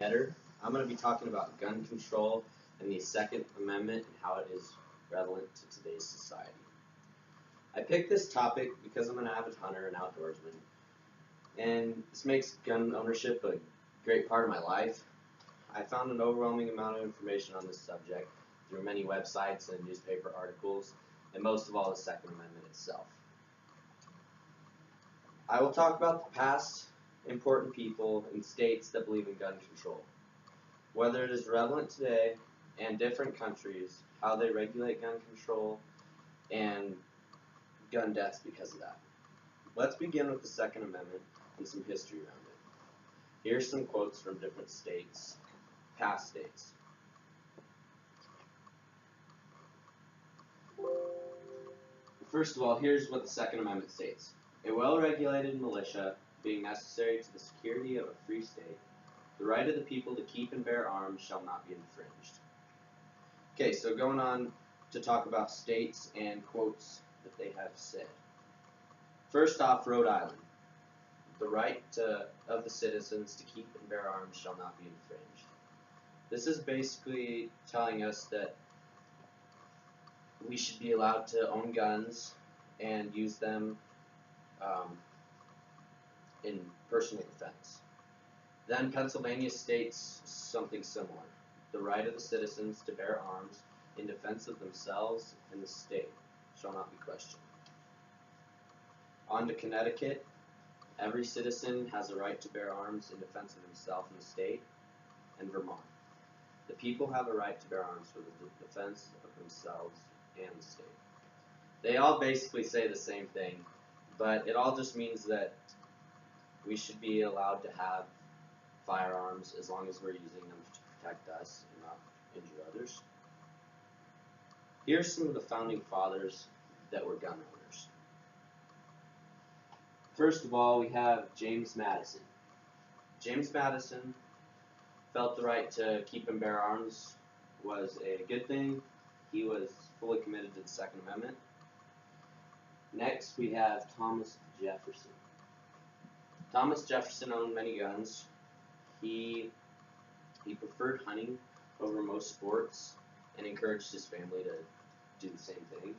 Eder. I'm going to be talking about gun control and the Second Amendment and how it is relevant to today's society. I picked this topic because I'm an avid hunter and outdoorsman, and this makes gun ownership a great part of my life. I found an overwhelming amount of information on this subject through many websites and newspaper articles, and most of all, the Second Amendment itself. I will talk about the past important people in states that believe in gun control, whether it is relevant today, and different countries, how they regulate gun control, and gun deaths because of that. Let's begin with the Second Amendment and some history around it. Here's some quotes from different states, past states. First of all, here's what the Second Amendment states. A well-regulated militia being necessary to the security of a free state, the right of the people to keep and bear arms shall not be infringed. Okay, so going on to talk about states and quotes that they have said. First off, Rhode Island. The right of the citizens to keep and bear arms shall not be infringed. This is basically telling us that we should be allowed to own guns and use them in personal defense. Then Pennsylvania states something similar. The right of the citizens to bear arms in defense of themselves and the state shall not be questioned. On to Connecticut. Every citizen has a right to bear arms in defense of himself and the state. And Vermont. The people have a right to bear arms for the defense of themselves and the state. They all basically say the same thing, but it all just means that we should be allowed to have firearms as long as we're using them to protect us and not injure others. Here's some of the founding fathers that were gun owners. First of all, we have James Madison. James Madison felt the right to keep and bear arms was a good thing. He was fully committed to the Second Amendment. Next, we have Thomas Jefferson. Thomas Jefferson owned many guns. He preferred hunting over most sports and encouraged his family to do the same things.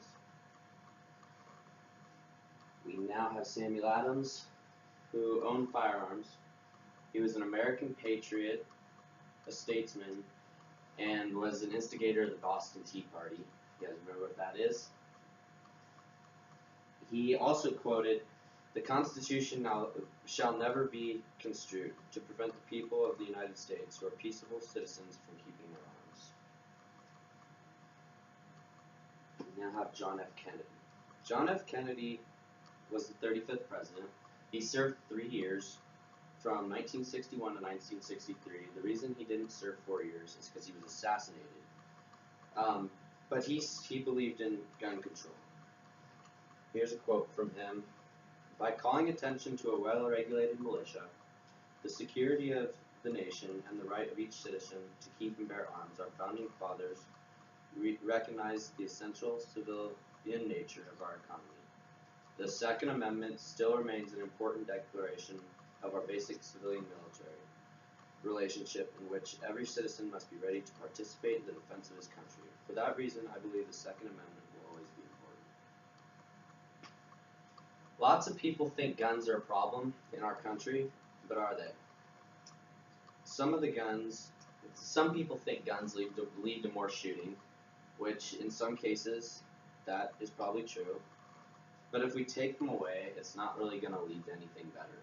We now have Samuel Adams, who owned firearms. He was an American patriot, a statesman, and was an instigator of the Boston Tea Party. You guys remember what that is? He also quoted, "The Constitution shall never be construed to prevent the people of the United States who are peaceable citizens from keeping their arms." We now have John F. Kennedy. John F. Kennedy was the 35th president. He served 3 years, from 1961 to 1963. The reason he didn't serve 4 years is because he was assassinated. But he believed in gun control. Here's a quote from him. "By calling attention to a well-regulated militia, the security of the nation, and the right of each citizen to keep and bear arms, our founding fathers recognized the essential civilian nature of our economy. The Second Amendment still remains an important declaration of our basic civilian-military relationship in which every citizen must be ready to participate in the defense of his country. For that reason, I believe the Second Amendment will always be important." Lots of people think guns are a problem in our country, but are they? Some people think guns lead to more shooting, which in some cases, that is probably true. But if we take them away, it's not really going to lead to anything better.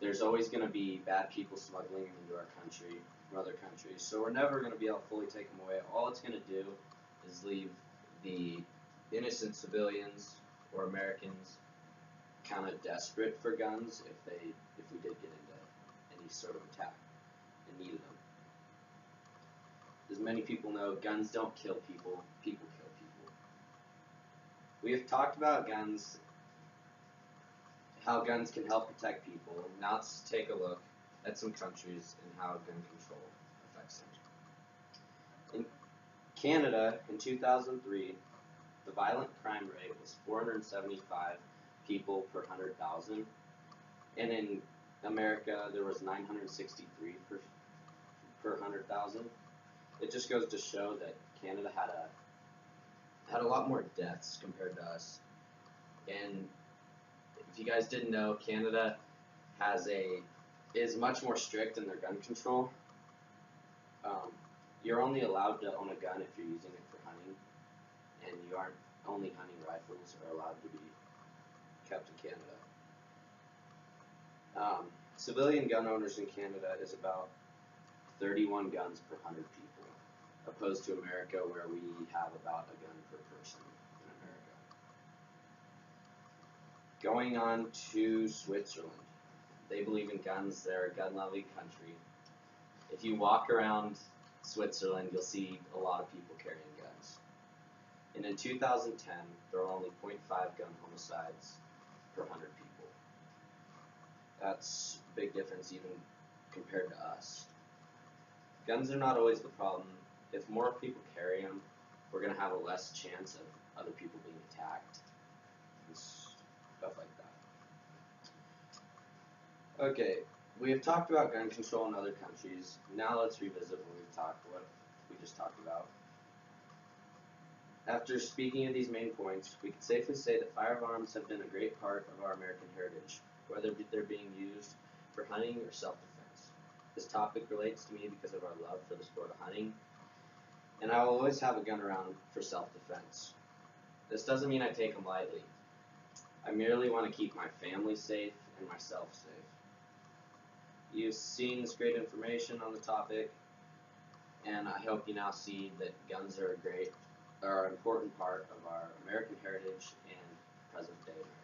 There's always going to be bad people smuggling them into our country from other countries, so we're never going to be able to fully take them away. All it's going to do is leave the innocent civilians or Americans kind of desperate for guns if we did get into any sort of attack and needed them. As many people know, guns don't kill people, people kill people. We have talked about guns, how guns can help protect people. Now let's take a look at some countries and how gun control affects them. In Canada, in 2003, the violent crime rate was 475 people per 100,000. And in America, there was 963 per 100,000. It just goes to show that Canada had a lot more deaths compared to us. And if you guys didn't know, Canada is much more strict in their gun control. You're only allowed to own a gun if you're using it for hunting, and you aren't. Only hunting rifles are allowed to be kept in Canada. Civilian gun owners in Canada is about 31 guns per 100 people, opposed to America where we have about a gun per person in America. Going on to Switzerland. They believe in guns. They're a gun-loving country. If you walk around Switzerland, you'll see a lot of people carrying guns. And in 2010, there were only 0.5 gun homicides per 100 people. That's a big difference even compared to us. Guns are not always the problem. If more people carry them, we're going to have a less chance of other people being attacked and stuff like that. Okay, we have talked about gun control in other countries. Now let's revisit what we just talked about. After speaking of these main points, we can safely say that firearms have been a great part of our American heritage, whether they're being used for hunting or self-defense. This topic relates to me because of our love for the sport of hunting, and I will always have a gun around for self-defense. This doesn't mean I take them lightly. I merely want to keep my family safe and myself safe. You've seen this great information on the topic, and I hope you now see that guns are an important part of our American heritage and present day America.